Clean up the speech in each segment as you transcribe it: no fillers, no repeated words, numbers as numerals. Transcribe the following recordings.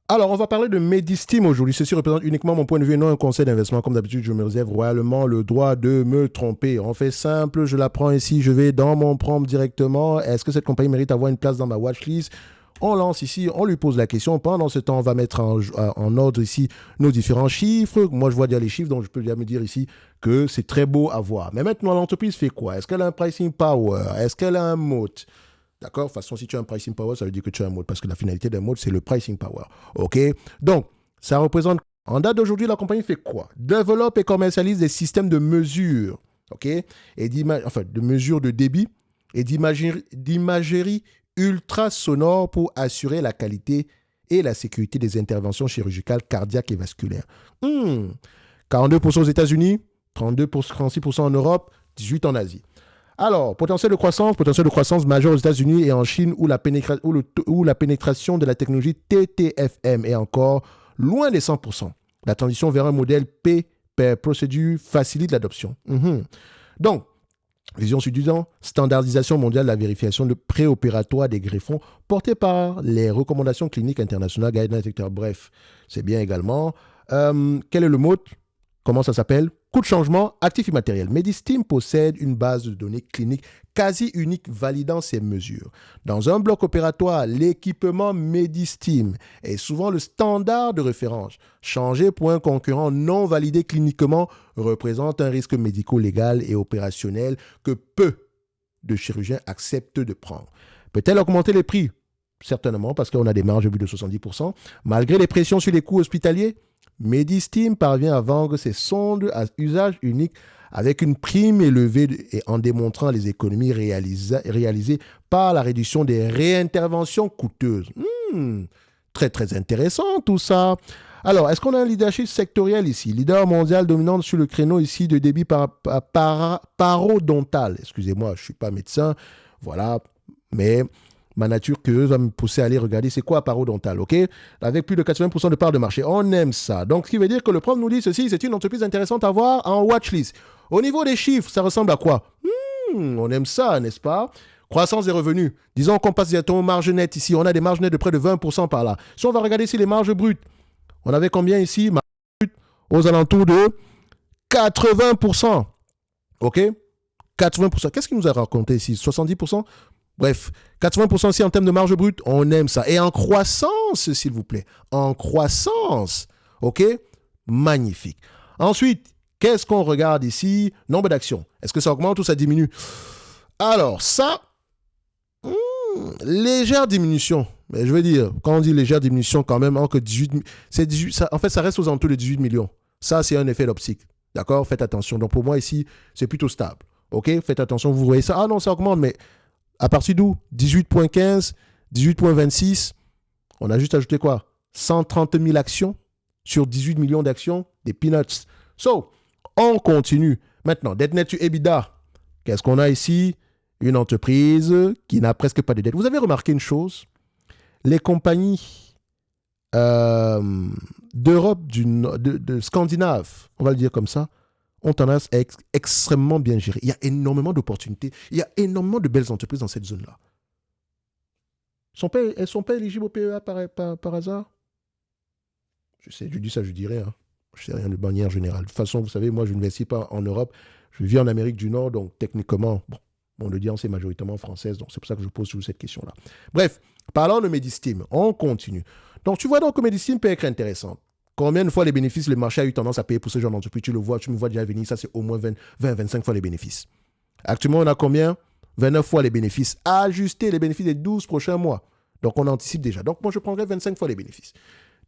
Alors, on va parler de Medistim aujourd'hui. Ceci représente uniquement mon point de vue et non un conseil d'investissement. Comme d'habitude, je me réserve royalement le droit de me tromper. On fait simple, je la prends ici, je vais dans mon prompt directement. Est-ce que cette compagnie mérite d'avoir une place dans ma watchlist? On lance ici, on lui pose la question. Pendant ce temps, on va mettre en ordre ici nos différents chiffres. Moi, je vois déjà les chiffres, donc je peux déjà me dire ici que c'est très beau à voir. Mais maintenant, l'entreprise fait quoi? Est-ce qu'elle a un pricing power? Est-ce qu'elle a un moat? D'accord? De toute façon, si tu as un pricing power, ça veut dire que tu as un mode, parce que la finalité d'un mode, c'est le pricing power. OK? Donc, ça représente, en date d'aujourd'hui, la compagnie fait quoi? Développe et commercialise des systèmes de mesure, OK? Enfin, de mesure de débit et d'imagerie ultrasonore pour assurer la qualité et la sécurité des interventions chirurgicales cardiaques et vasculaires. 42% aux États-Unis, 36% en Europe, 18% en Asie. Alors, potentiel de croissance majeur aux États-Unis et en Chine où la pénétration de la technologie TTFM est encore loin des 100%. La transition vers un modèle P per procédure facilite l'adoption. Donc, vision sud-disant, standardisation mondiale de la vérification de préopératoire des greffons portée par les recommandations cliniques internationales, guidelines, etc. Bref, c'est bien également. Quel est le mot? Comment ça s'appelle? Coût de changement, actif immatériel. Medistim possède une base de données cliniques quasi unique validant ces mesures. Dans un bloc opératoire, l'équipement Medistim est souvent le standard de référence. Changer pour un concurrent non validé cliniquement représente un risque médico-légal et opérationnel que peu de chirurgiens acceptent de prendre. Peut-elle augmenter les prix? Certainement, parce qu'on a des marges de but de 70%. Malgré les pressions sur les coûts hospitaliers, Medistim parvient à vendre ses sondes à usage unique avec une prime élevée et en démontrant les économies réalisées par la réduction des réinterventions coûteuses. Très, très intéressant tout ça. Alors, est-ce qu'on a un leadership sectoriel ici? Leader mondial dominant sur le créneau ici de débit parodontal. Excusez-moi, je ne suis pas médecin. Voilà, mais ma nature curieuse va me pousser à aller regarder c'est quoi parodontal, ok? Avec plus de 80% de part de marché. On aime ça. Donc, ce qui veut dire que le prof nous dit ceci, c'est une entreprise intéressante à voir en watchlist. Au niveau des chiffres, ça ressemble à quoi? On aime ça, n'est-ce pas? Croissance des revenus. Disons qu'on passe directement aux marges nettes ici. On a des marges nettes de près de 20% par là. Si on va regarder ici les marges brutes, on avait combien ici? Marges brutes aux alentours de 80%. Ok? 80%. Qu'est-ce qu'il nous a raconté ici? 70%? Bref, 80% aussi en termes de marge brute, on aime ça. Et en croissance, s'il vous plaît. En croissance. OK? Magnifique. Ensuite, qu'est-ce qu'on regarde ici? Nombre d'actions. Est-ce que ça augmente ou ça diminue? Alors, ça, légère diminution. Mais je veux dire, quand on dit légère diminution, quand même, que 18, ça, en fait, ça reste aux alentours de 18 millions. Ça, c'est un effet d'optique. D'accord? Faites attention. Donc, pour moi, ici, c'est plutôt stable. OK? Faites attention, vous voyez ça. Ah non, ça augmente, mais à partir d'où? 18,15, 18,26. On a juste ajouté quoi? 130 000 actions sur 18 millions d'actions, des peanuts. So, on continue. Maintenant, dette nette sur EBITDA. Qu'est-ce qu'on a ici? Une entreprise qui n'a presque pas de dette. Vous avez remarqué une chose? Les compagnies d'Europe, de Scandinave, on va le dire comme ça, ont tendance à être extrêmement bien gérées. Il y a énormément d'opportunités. Il y a énormément de belles entreprises dans cette zone-là. Elles ne sont pas éligibles au PEA par hasard? Je dis ça, je dirais. Je ne sais rien de manière générale. De toute façon, vous savez, moi, je n'investis pas en Europe. Je vis en Amérique du Nord, donc techniquement, mon audience est majoritairement française, donc c'est pour ça que je pose toujours cette question-là. Bref, parlons de Medistim. On continue. Donc, tu vois donc que Medistim peut être intéressant. Combien de fois les bénéfices, le marché a eu tendance à payer pour ce genre d'entreprise? Tu le vois, tu me vois déjà venir, ça c'est au moins 20-25 fois les bénéfices. Actuellement, on a combien? 29 fois les bénéfices. Ajuster les bénéfices des 12 prochains mois. Donc, on anticipe déjà. Donc, moi, je prendrais 25 fois les bénéfices.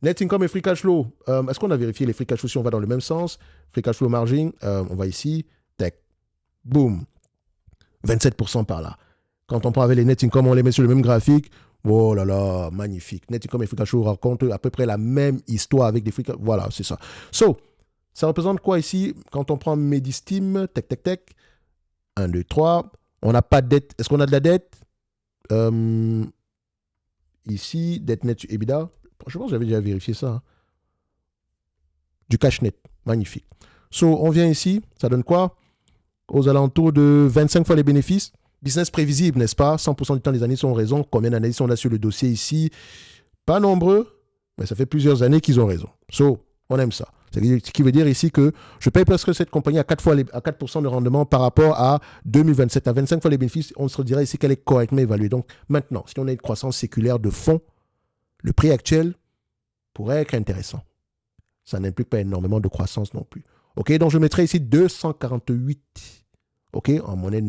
Net income et free cash flow. Est-ce qu'on a vérifié les free cash flow si on va dans le même sens? Free cash flow margin, on va ici. Tac. Boom. 27% par là. Quand on prend avec les net income, on les met sur le même graphique. Oh là là, magnifique. Net income et free cash flow racontent à peu près la même histoire avec des free cash flow. Voilà, c'est ça. So, ça représente quoi ici? Quand on prend Medistim, tac. 1, 2, 3. On n'a pas de dette. Est-ce qu'on a de la dette? Ici, dette net sur EBITDA. Je pense que j'avais déjà vérifié ça. Du cash net. Magnifique. So, on vient ici. Ça donne quoi? Aux alentours de 25 fois les bénéfices. Business prévisible, n'est-ce pas? 100% du temps, les analystes ont raison. Combien d'analystes on a sur le dossier ici? Pas nombreux, Mais ça fait plusieurs années qu'ils ont raison. So, on aime ça. Ce qui veut dire ici que je paye presque cette compagnie à 4% de rendement par rapport à 2027. À 25 fois les bénéfices, on se dirait ici qu'elle est correctement évaluée. Donc maintenant, si on a une croissance séculaire de fonds, le prix actuel pourrait être intéressant. Ça n'implique pas énormément de croissance non plus. OK, donc je mettrai ici 248. OK, en monnaie,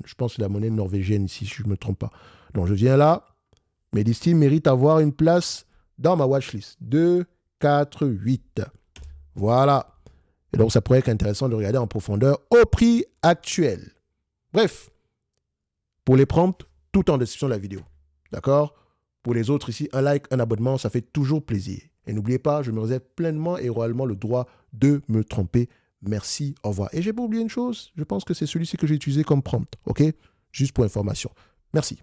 je pense que c'est la monnaie norvégienne ici, si je ne me trompe pas. Donc je viens là. Medistim mérite d'avoir une place dans ma watchlist. 2, 4, 8. Voilà. Et donc, ça pourrait être intéressant de regarder en profondeur au prix actuel. Bref, pour les prompts, tout en description de la vidéo. D'accord? Pour les autres ici, un like, un abonnement, ça fait toujours plaisir. Et n'oubliez pas, je me réserve pleinement et royalement le droit de me tromper. Merci, au revoir. Et j'ai pas oublié une chose, je pense que c'est celui-ci que j'ai utilisé comme prompt. OK? Juste pour information. Merci.